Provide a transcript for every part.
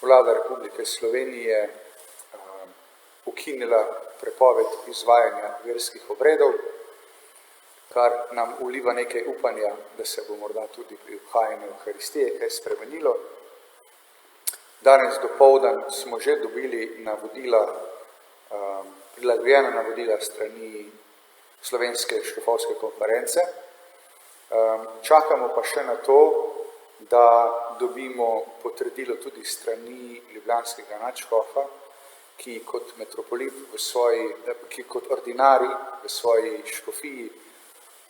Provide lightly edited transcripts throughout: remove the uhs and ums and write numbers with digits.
Vlada Republike Slovenije ukinila prepoved izvajanja verskih obredov, kar nam vliva nekaj upanja, da se bo morda tudi pri obhajanju Evharistije kaj spremenilo. Danes dopoldan smo že dobili navodila, prilagojena navodila strani Slovenske škofovske konference. Čakamo pa še na to, da dobimo potrdilo tudi strani ljubljanskega nadškofa, ki kot metropolit ki kot ordinari v svoji škofiji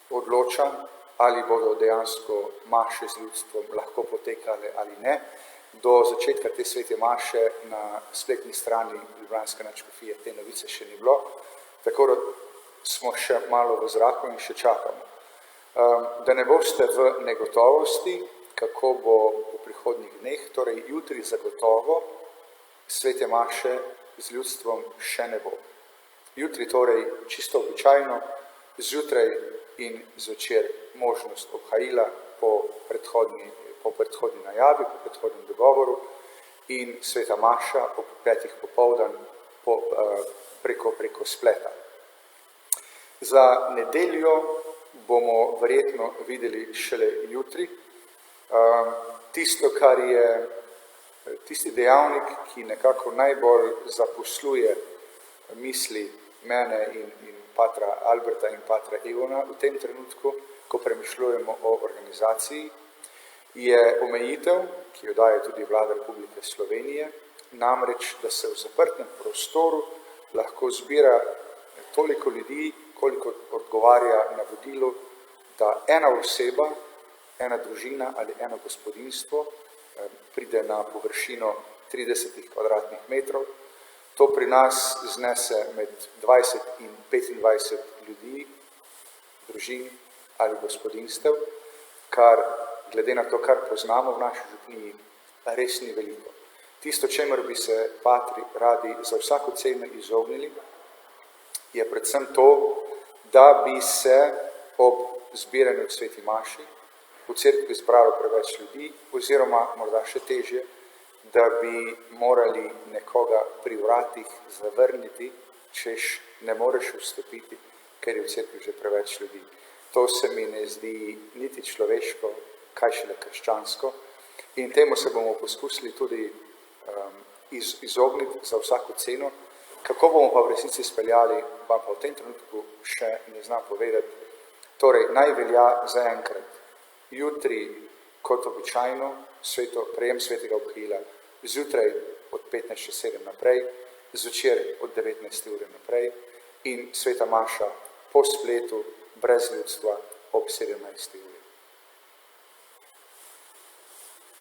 odloča, ali bodo dejansko maše z ljudstvom lahko potekale ali ne. Do začetka te svete maše na spletni strani ljubljanske nadškofije te novice še ni bilo, tako da smo še malo v zraku in še čakamo. Da ne boste v negotovosti, kako bo v prihodnjih dneh, torej jutri zagotovo svete maše z ljudstvom še ne bo. Jutri torej čisto običajno, zjutraj in zvečer možnost obhajila po predhodni najavi, po predhodnem dogovoru in sveta maša ob 5. popoldan preko spleta. Za nedeljo bomo verjetno videli šele jutri. Tisti dejavnik, ki nekako najbolj zaposluje misli mene in patra Alberta in patra Ivona v tem trenutku, ko premišljujemo o organizaciji, je omejitev, ki jo daje tudi Vlada Republike Slovenije, namreč, da se v zaprtem prostoru lahko zbira toliko ljudi, koliko odgovarja navodilu, da ena oseba, ena družina ali eno gospodinjstvo pride na površino 30 kvadratnih metrov. To pri nas znese med 20 in 25 ljudi, družin ali gospodinjstev, kar glede na to, kar poznamo v naši župniji, res ni veliko. Tisto, čemer bi se patri radi za vsako ceno izognili, je predvsem to, da bi se ob zbiranju k sveti maši v cerkvi zbralo preveč ljudi, oziroma morda še težje, da bi morali nekoga pri vratih zavrniti, češ ne moreš vstopiti, ker je v cerkvi že preveč ljudi. To se mi ne zdi niti človeško, kaj šele krščansko, in temu se bomo poskusili tudi izogniti za vsako ceno. Kako bomo pa v resnici speljali, vam pa v tem trenutku še ne znam povedati. Torej, naj velja zaenkrat. Jutri, kot običajno, prejem svetega obhajila, zjutraj od 15:07 naprej, zvečer od 19. ure naprej in sveta maša po spletu, brez ljudstva, ob 17. uri.